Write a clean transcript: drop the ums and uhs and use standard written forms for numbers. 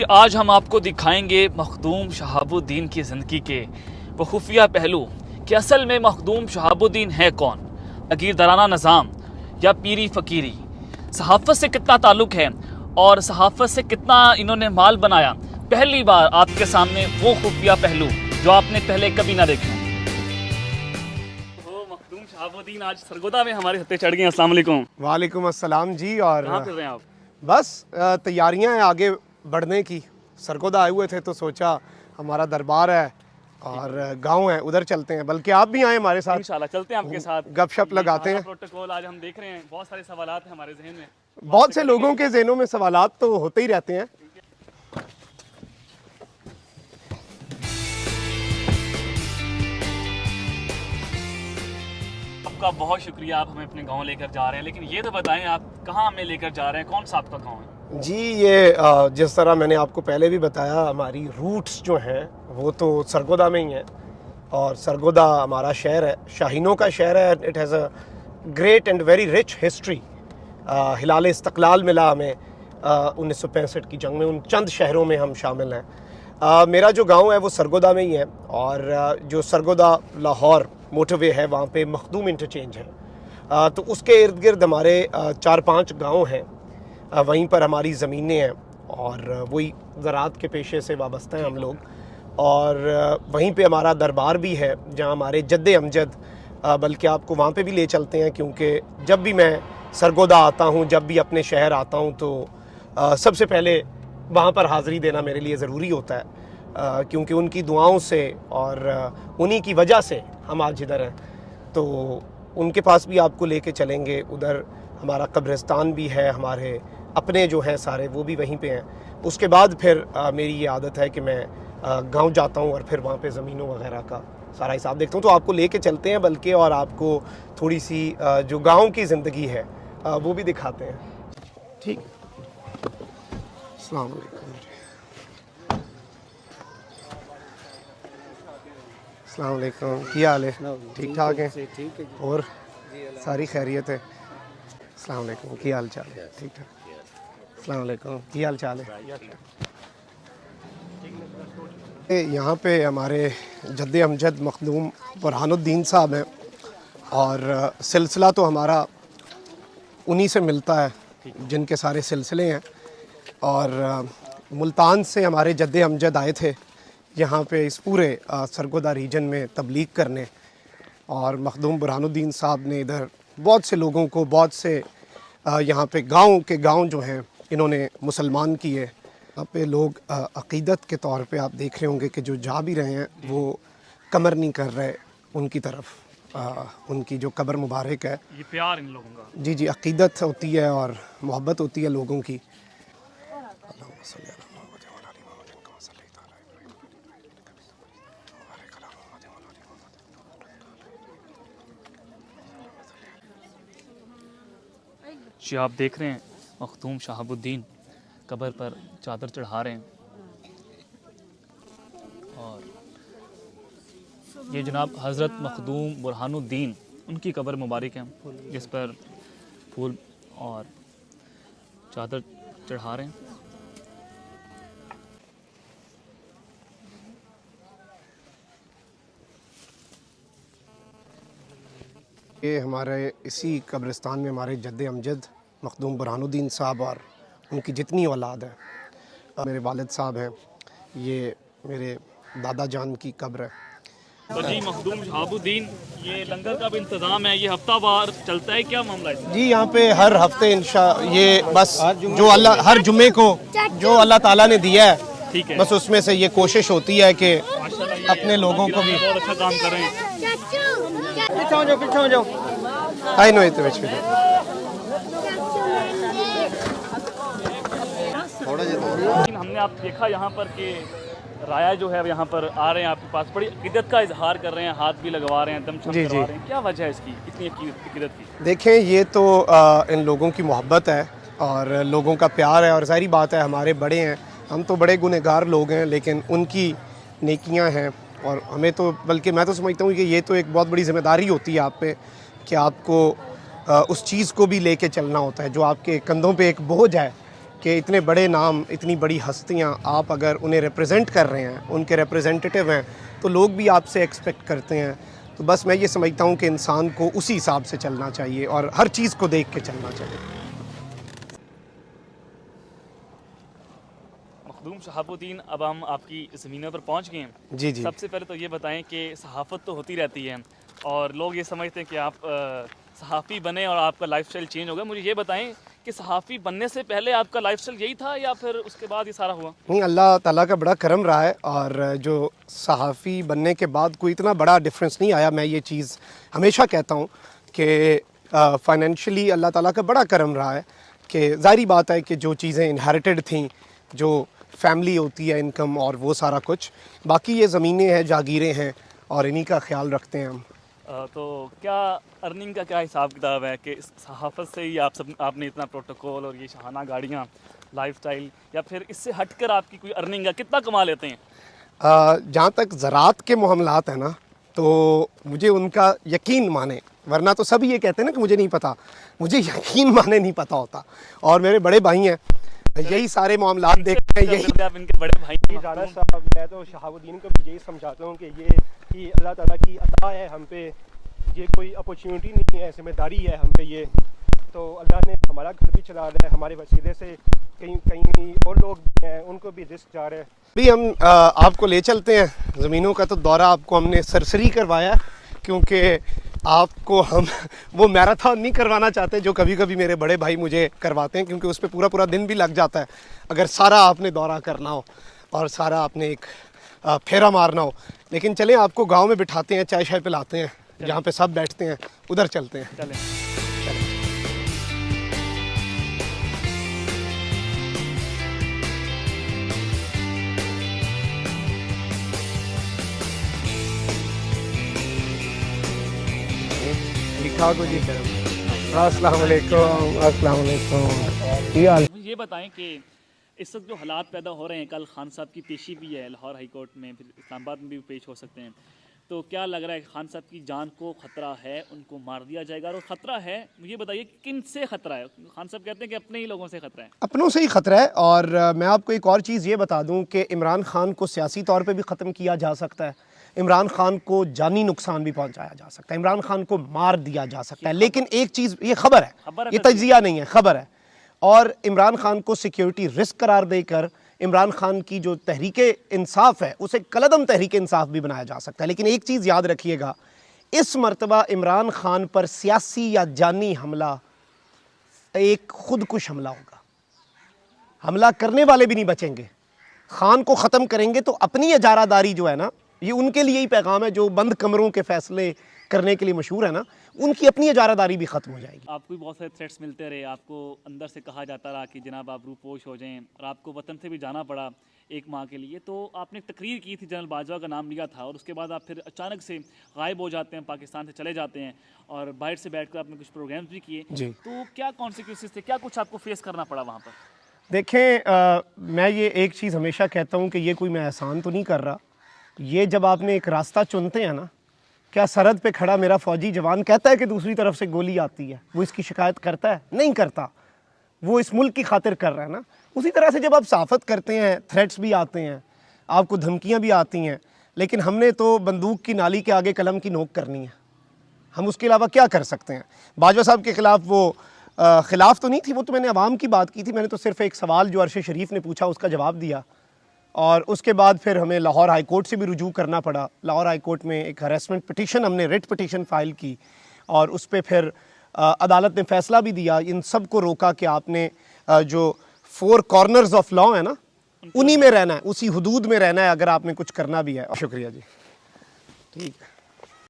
कि आज हम आपको दिखाएंगे मखदूम शहाबुद्दीन की ज़िंदगी के वो खुफिया पहलू कि असल में मखदूम शहाबुद्दीन है कौन, अकीदराना निज़ाम या पीरी फ़कीरी, सहाफ़त से कितना ताल्लुक़ है और सहाफ़त से कितना इन्होंने माल बनाया। पहली बार आपके सामने वो खुफिया पहलू जो आपने पहले कभी ना देखे। वो मखदूम शहाबुद्दीन आज सरगोदा में हमारे हत्थे चढ़ गए। अस्सलाम वालेकुम। वालेकुम अस्सलाम जी। और कहाँ फिर रहे हैं आप? बस तैयारियां हैं आगे बढ़ने की। सरगोदा आए हुए थे तो सोचा हमारा दरबार है और गांव है, उधर चलते हैं। बल्कि आप भी आए हमारे साथ, इंशाल्लाह चलते हैं आपके साथ, गपशप लगाते हैं। प्रोटोकॉल आज हम देख रहे हैं, बहुत सारे सवालात हैं हमारे जहन में। बहुत से लोगों के जहनों में सवालात तो होते ही रहते हैं। आपका बहुत शुक्रिया, आप हमें अपने गांव लेकर जा रहे हैं। लेकिन ये तो बताएं आप कहाँ हमें लेकर जा रहे हैं, कौन सा आपका गांव है? जी, ये जिस तरह मैंने आपको पहले भी बताया, हमारी रूट्स जो हैं वो तो सरगोदा में ही हैं। और सरगोदा हमारा शहर है, शाहीनों का शहर है। It has a great and very rich history. हिलाल इस्तक़लाल मिला हमें 1965 की जंग में। उन चंद शहरों में हम शामिल हैं। मेरा जो गांव है वो सरगोदा में ही है। और जो सरगोदा लाहौर मोटरवे है वहाँ पे मखदूम इंटरचेंज है। तो उसके इर्द गिर्द हमारे 4-5 गांव हैं। वहीं पर हमारी ज़मीनें हैं और वही ज़राअत के पेशे से वाबस्ता हैं हम लोग। और वहीं पे हमारा दरबार भी है जहाँ हमारे जद्दे अमजद, बल्कि आपको वहाँ पे भी ले चलते हैं, क्योंकि जब भी मैं सरगोदा आता हूँ, जब भी अपने शहर आता हूँ, तो सबसे पहले वहाँ पर हाज़िरी देना मेरे लिए ज़रूरी होता है। क्योंकि उनकी दुआओं से और उन्हीं की वजह से हम आज इधर हैं। तो उनके पास भी आपको लेके चलेंगे। उधर हमारा कब्रिस्तान भी है, हमारे अपने जो हैं सारे वो भी वहीं पे हैं। उसके बाद फिर मेरी ये आदत है कि मैं गांव जाता हूँ और फिर वहाँ पे ज़मीनों वगैरह का सारा हिसाब देखता हूँ। तो आपको लेके चलते हैं बल्कि, और आपको थोड़ी सी जो गांव की ज़िंदगी है वो भी दिखाते हैं। ठीक। अस्सलाम वालेकुम। अस्सलाम वालेकुम। क्या हाल है? ठीक ठाक है? और सारी खैरियत है? अस्सलाम वालेकुम। क्या हाल चाल है? ठीक ठाक। अस्सलाम वालेकुम। क्या हाल चाल है? यहाँ पे हमारे जद्दे अमजद मखदूम बुरहानुद्दीन साहब हैं और सिलसिला तो हमारा उन्हीं से मिलता है जिनके सारे सिलसिले हैं। और मुल्तान से हमारे जद्दे अमजद आए थे यहाँ पे इस पूरे सरगोदा रीजन में तबलीग करने। और मखदूम बुरहानुद्दीन साहब ने इधर बहुत से लोगों को, बहुत से यहाँ पे गांव जो हैं इन्होंने मुसलमान किए। यहाँ पे लोग अक़ीदत के तौर पे आप देख रहे होंगे कि जो जा भी रहे हैं वो कमर नहीं कर रहे उनकी तरफ। उनकी जो कब्र मुबारक है, ये प्यार इन लोगों का। जी जी, अक़ीदत होती है और मोहब्बत होती है लोगों की। जी, आप देख रहे हैं मखदूम शहाबुद्दीन कब्र पर चादर चढ़ा रहे हैं। और ये जनाब हज़रत मखदूम बुरहानुद्दीन, उनकी कब्र मुबारक है जिस पर फूल और चादर चढ़ा रहे हैं। ये हमारे इसी कब्रिस्तान में हमारे जद्दे अमजद मखदूम बुरहानुद्दीन साहब और उनकी जितनी औलाद है, मेरे वालिद साहब हैं, ये मेरे दादा जान की कब्र है। तो जी मखदूम शहाबुद्दीन, ये लंगर का भी इंतज़ाम है, ये हफ्तावार चलता है, क्या मामला है? जी, यहाँ पे हर हफ्ते ये बस जो अल्लाह हर जुम्मे को जो अल्लाह ताला ने दिया है, ठीक है, बस उसमें से ये कोशिश होती है कि अपने लोगों को भी बहुत अच्छा काम कर रहे हैं। पीछे हो जाओ। आई नो इतने बच्चे लेकिन हमने आप देखा यहाँ पर कि राया जो है यहाँ पर आ रहे हैं आपके पास, बड़ी अक़ीदत का इजहार कर रहे हैं, हाथ भी लगवा रहे हैं, दम छम करवा रहे हैं। क्या वजह है इसकी इतनी अक़ीदत की? देखें, ये तो इन लोगों की मोहब्बत है और लोगों का प्यार है। और ज़ाहिर बात है, हमारे बड़े हैं, हम तो बड़े गुनहगार लोग हैं, लेकिन उनकी नेकियां हैं। और हमें तो, बल्कि मैं तो समझता हूँ कि ये तो एक बहुत बड़ी ज़िम्मेदारी होती है आप पे कि आपको उस चीज़ को भी लेके चलना होता है जो आपके कंधों पे एक बोझ है कि इतने बड़े नाम, इतनी बड़ी हस्तियाँ, आप अगर उन्हें रिप्रेजेंट कर रहे हैं, उनके रिप्रेजेंटेटिव हैं, तो लोग भी आपसे एक्सपेक्ट करते हैं। तो बस मैं ये समझता हूँ कि इंसान को उसी हिसाब से चलना चाहिए और हर चीज़ को देख के चलना चाहिए। मखदूम शहाबुद्दीन, अब हम आपकी ज़मीनों पर पहुंच गए हैं। जी जी। सबसे पहले तो ये बताएं कि सहाफ़त तो होती रहती है और लोग ये समझते हैं कि आप सहाफ़ी बने और आपका लाइफस्टाइल चेंज हो गया। मुझे ये बताएं कि सहाफ़ी बनने से पहले आपका लाइफस्टाइल यही था या फिर उसके बाद ये सारा हुआ? नहीं, अल्लाह ताला का बड़ा करम रहा है और जो सहाफ़ी बनने के बाद कोई इतना बड़ा डिफरेंस नहीं आया। मैं ये चीज़ हमेशा कहता हूँ कि फ़ाइनेंशियली अल्लाह ताला का बड़ा करम रहा है कि ज़ाहिरी बात है कि जो चीज़ें इनहेरिटेड थीं, जो फैमिली होती है, इनकम और वो सारा कुछ, बाकी ये ज़मीनें हैं, जागीरें हैं और इन्हीं का ख्याल रखते हैं हम। तो क्या अर्निंग का क्या हिसाब किताब है कि इस सहाफ़त से ही आपने इतना प्रोटोकॉल और ये शाहाना गाड़ियाँ, लाइफस्टाइल, या फिर इससे हटकर आपकी कोई अर्निंग है, कितना कमा लेते हैं? जहाँ तक ज़रात के मामलात हैं ना, तो मुझे उनका यकीन माने, वरना तो सभी ये कहते हैं ना कि मुझे नहीं पता, मुझे यकीन माने नहीं पता होता। और मेरे बड़े भाई हैं, यही सारे मामलात देखते हैं, यही। आप इनके बड़े भाई हैं। राना साहब, मैं तो शहाबुद्दीन को भी यही समझाता हूँ कि ये कि अल्लाह ताला की अता है हम पे, ये कोई अपॉर्चुनिटी नहीं है, जिम्मेदारी है हम पे ये। तो अल्लाह ने हमारा घर भी चला रहा है, हमारे वसीले से कहीं कहीं और लोग भी हैं, उनको भी रिस्क जा रहा है। भी हम आपको ले चलते हैं ज़मीनों का। तो दौरा आपको हमने सरसरी करवाया क्योंकि आपको हम वो मैराथन नहीं करवाना चाहते जो कभी कभी मेरे बड़े भाई मुझे करवाते हैं, क्योंकि उस पर पूरा पूरा दिन भी लग जाता है अगर सारा आपने दौरा करना हो और सारा आपने एक फेरा मारना हो। लेकिन चलें, आपको गांव में बिठाते हैं, चाय शाय पिलाते हैं, जहाँ पे सब बैठते हैं, उधर चलते हैं। चलें। लिखा को जी अस्सलाम वालेकुम। अस्सलाम वालेकुम। ये बताएं कि इस वक्त जो हालात पैदा हो रहे हैं, कल खान साहब की पेशी भी है लाहौर हाई कोर्ट में, फिर इस्लामाबाद में भी पेश हो सकते हैं, तो क्या लग रहा है खान साहब की जान को ख़तरा है, उनको मार दिया जाएगा? और ख़तरा है, मुझे बताइए किन से ख़तरा है? खान साहब कहते हैं कि अपने ही लोगों से ख़तरा है। अपनों से ही ख़तरा है। और मैं आपको एक और चीज़ ये बता दूं कि इमरान खान को सियासी तौर पे भी ख़त्म किया जा सकता है, इमरान खान को जानी नुकसान भी पहुंचाया जा सकता है, इमरान खान को मार दिया जा सकता है। लेकिन एक चीज़, ये खबर है, ये तज्जिया नहीं है, खबर है। और इमरान खान को सिक्योरिटी रिस्क करार देकर इमरान खान की जो तहरीक इंसाफ है उसे कलदम तहरीक इंसाफ भी बनाया जा सकता है। लेकिन एक चीज़ याद रखिएगा, इस मर्तबा इमरान खान पर सियासी या जानी हमला एक खुदकुश हमला होगा। हमला करने वाले भी नहीं बचेंगे। खान को ख़त्म करेंगे तो अपनी इजारादारी जो है ना, ये उनके लिए ही पैगाम है जो बंद कमरों के फैसले करने के लिए मशहूर है ना, उनकी अपनी इजारादारी भी ख़त्म हो जाएगी। आपको भी बहुत सारे थ्रेट्स मिलते रहे, आपको अंदर से कहा जाता रहा कि जनाब आप रूपोश हो जाएं, और आपको वतन से भी जाना पड़ा एक माह के लिए। तो आपने एक तकरीर की थी, जनरल बाजवा का नाम लिया था, और उसके बाद आप फिर अचानक से गायब हो जाते हैं, पाकिस्तान से चले जाते हैं, और बाहर से बैठ कर आपने कुछ प्रोग्राम्स भी किए। तो क्या कॉन्सिक्वेंसेस थे, क्या कुछ आपको फेस करना पड़ा वहाँ पर? देखें, मैं ये एक चीज़ हमेशा कहता हूँ कि ये कोई मैं एहसान तो नहीं कर रहा। ये जब आपने एक रास्ता चुनते हैं ना, क्या सरहद पे खड़ा मेरा फ़ौजी जवान कहता है कि दूसरी तरफ से गोली आती है, वो इसकी शिकायत करता है? नहीं करता। वो इस मुल्क की खातिर कर रहा है ना। उसी तरह से जब आप सहाफ़त करते हैं, थ्रेट्स भी आते हैं, आपको धमकियाँ भी आती हैं, लेकिन हमने तो बंदूक की नाली के आगे कलम की नोक करनी है। हम उसके अलावा क्या कर सकते हैं? बाजवा साहब के ख़िलाफ़ वो ख़िलाफ़ तो नहीं थी, वो तो मैंने अवाम की बात की थी। मैंने तो सिर्फ़ एक सवाल जो अरशद शरीफ ने पूछा उसका जवाब दिया, और उसके बाद फिर हमें लाहौर हाई कोर्ट से भी रुजू करना पड़ा। लाहौर हाई कोर्ट में एक हरेसमेंट पिटीशन, हमने रिट पिटीशन फ़ाइल की, और उस पर फिर अदालत ने फ़ैसला भी दिया, इन सब को रोका कि आपने जो 4 कॉर्नर्स ऑफ लॉ है ना, उन्हीं में रहना है, उसी हदूद में रहना है अगर आपने कुछ करना भी है। शुक्रिया जी। ठीक है।